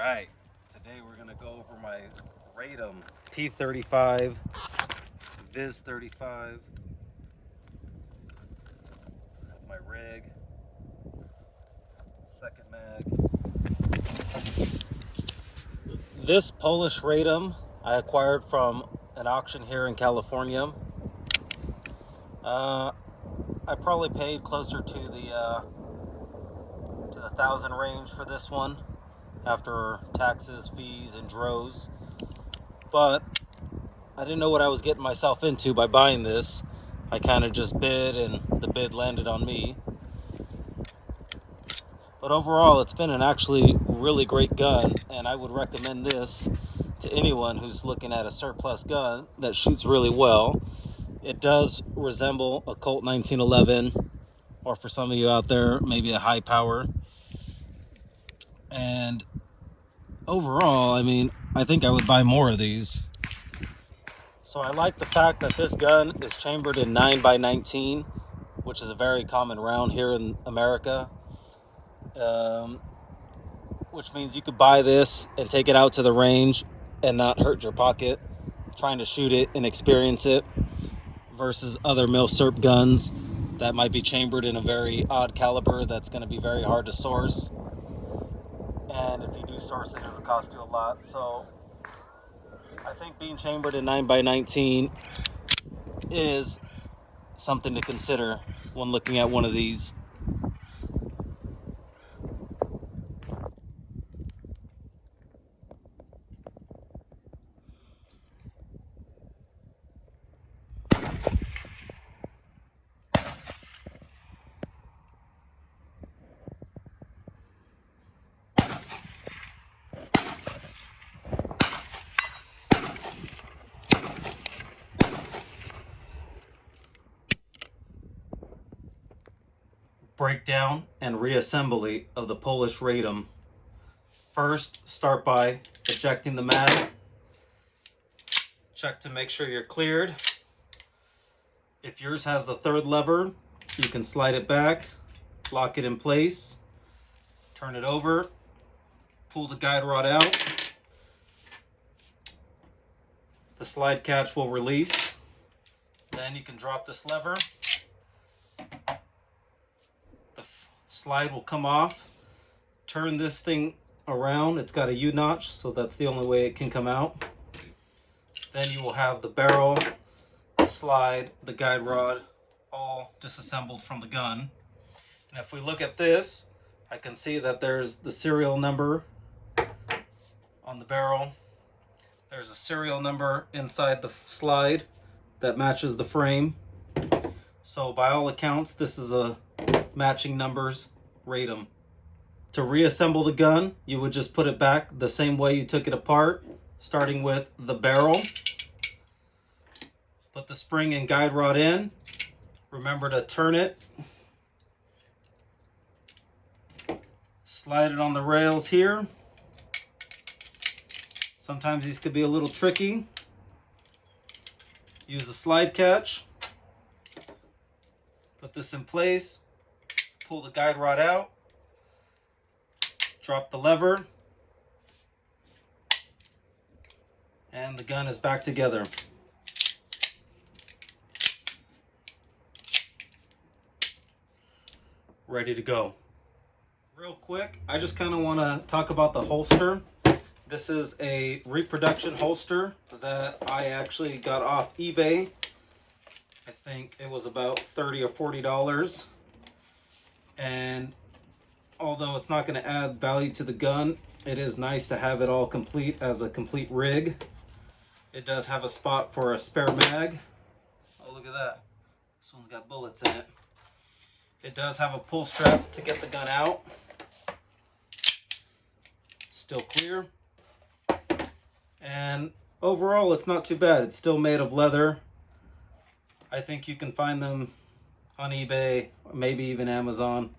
Alright, today we're going to go over my Radom P35, Vis 35, my rig, second mag. This Polish Radom I acquired from an auction here in California. I probably paid closer to the 1,000 range for this one after taxes, fees, and droves. But I didn't know what I was getting myself into by buying this. I kind of just bid, and the bid landed on me. But overall, it's been an actually really great gun, and I would recommend this to anyone who's looking at a surplus gun that shoots really well. It does resemble a Colt 1911, or for some of you out there, maybe a high power. And overall, I mean, I think I would buy more of these. So I like the fact that this gun is chambered in 9x19, which is a very common round here in America. Which means you could buy this and take it out to the range and not hurt your pocket trying to shoot it and experience it, versus other mil-serp guns that might be chambered in a very odd caliber that's going to be very hard to source. And if you do source it, it'll cost you a lot. So I think being chambered in 9x19 is something to consider when looking at one of these. Breakdown and reassembly of the Polish Radom. First, start by ejecting the mag. Check to make sure you're cleared. If yours has the third lever, you can slide it back, lock it in place, turn it over, pull the guide rod out. The slide catch will release. Then you can drop this lever. The slide will come off. Turn this thing around. It's got a U-notch, so that's the only way it can come out. Then you will have the barrel, the slide, the guide rod, all disassembled from the gun. And if we look at this, I can see that there's the serial number on the barrel. There's a serial number inside the slide that matches the frame. So by all accounts, this is a matching numbers Radom. To reassemble the gun, you would just put it back the same way you took it apart, starting with the barrel. Put the spring and guide rod in. Remember to turn it. Slide it on the rails here. Sometimes these could be a little tricky. Use the slide catch. Put this in place. Pull the guide rod out. Drop the lever. And the gun is back together. Ready to go. Real quick, I just kind of want to talk about the holster. This is a reproduction holster that I actually got off eBay. I think it was about $30 or $40. And although it's not going to add value to the gun, it is nice to have it all complete as a complete rig. It does have a spot for a spare mag. Oh, look at that. This one's got bullets in it. It does have a pull strap to get the gun out. Still clear. And overall, it's not too bad. It's still made of leather. I think you can find them on eBay, maybe even Amazon.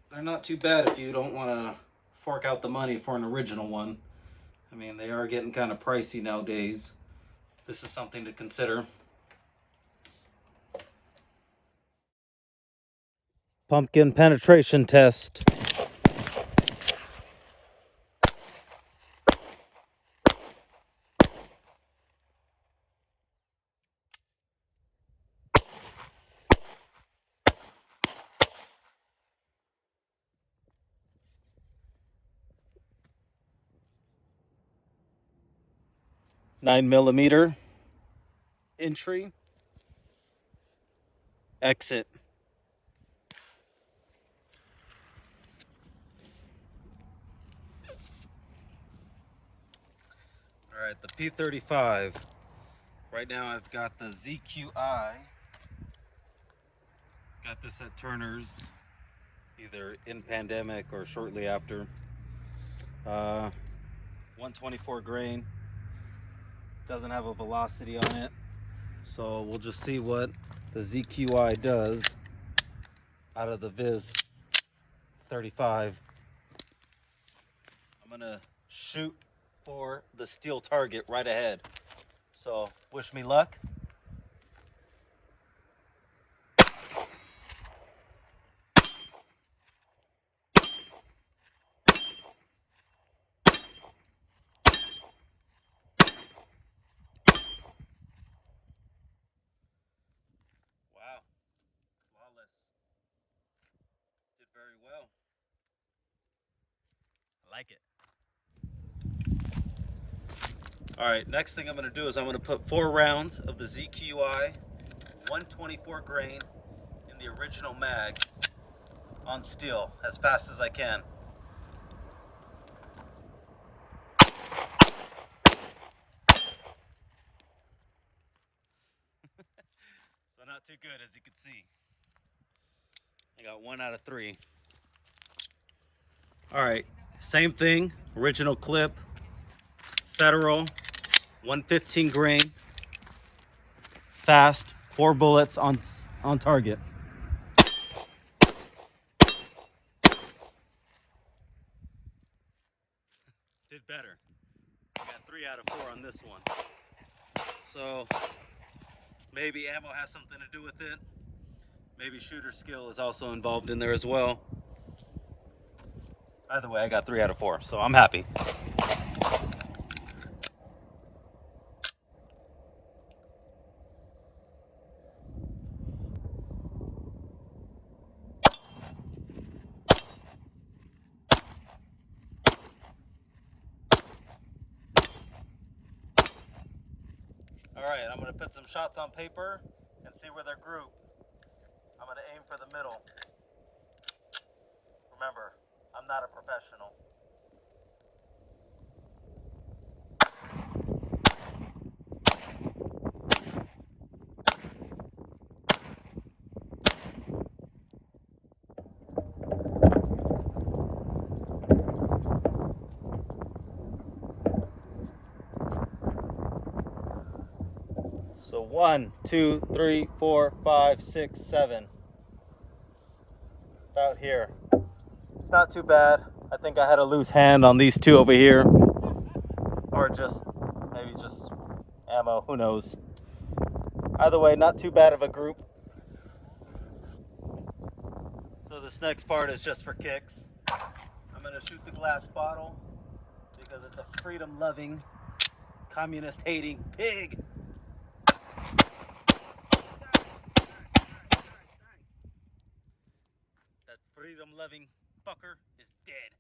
They're not too bad if you don't want to fork out the money for an original one. I mean, they are getting kind of pricey nowadays. This is something to consider. Pumpkin penetration test. 9mm entry, exit. All right, the P35. Right now I've got the ZQI. Got this at Turner's, either in pandemic or shortly after. 124 grain. Doesn't have a velocity on it. So we'll just see what the ZQI does out of the Vis 35. I'm gonna shoot for the steel target right ahead. So wish me luck. Wow, flawless. Did very well. I like it. All right, next thing I'm gonna do is I'm gonna put 4 rounds of the ZQI 124 grain in the original mag on steel as fast as I can. So not too good, as you can see. I got 1 out of 3. All right, same thing, original clip, Federal, 115 grain, fast, 4 bullets on target. Did better. I got 3 out of 4 on this one. So maybe ammo has something to do with it. Maybe shooter skill is also involved in there as well. Either way, I got 3 out of 4, so I'm happy. All right, I'm gonna put some shots on paper and see where they're grouped. I'm gonna aim for the middle. Remember, I'm not a professional. So 1, 2, 3, 4, 5, 6, 7. About here. It's not too bad. I think I had a loose hand on these 2 over here. Or maybe just ammo, who knows. Either way, not too bad of a group. So this next part is just for kicks. I'm gonna shoot the glass bottle because it's a freedom-loving, communist-hating pig. That freedom-loving fucker is dead.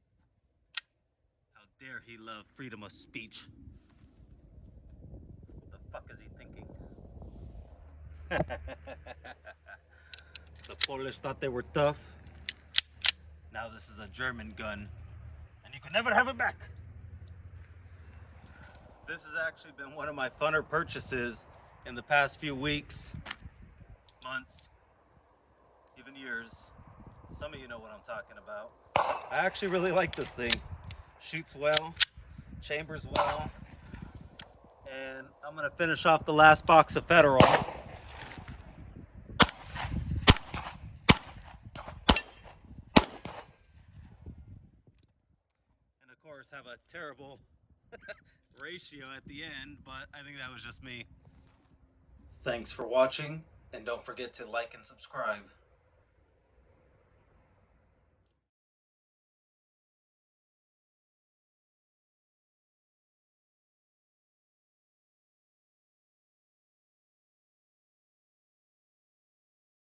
How dare he love freedom of speech? What the fuck is he thinking? The Polish thought they were tough. Now this is a German gun, and you can never have it back. This has actually been one of my funner purchases in the past few weeks, months, even years. Some of you know what I'm talking about. I actually really like this thing. Shoots well, chambers well, and I'm gonna finish off the last box of Federal. And of course have a terrible ratio at the end, but I think that was just me. Thanks for watching, and don't forget to like and subscribe.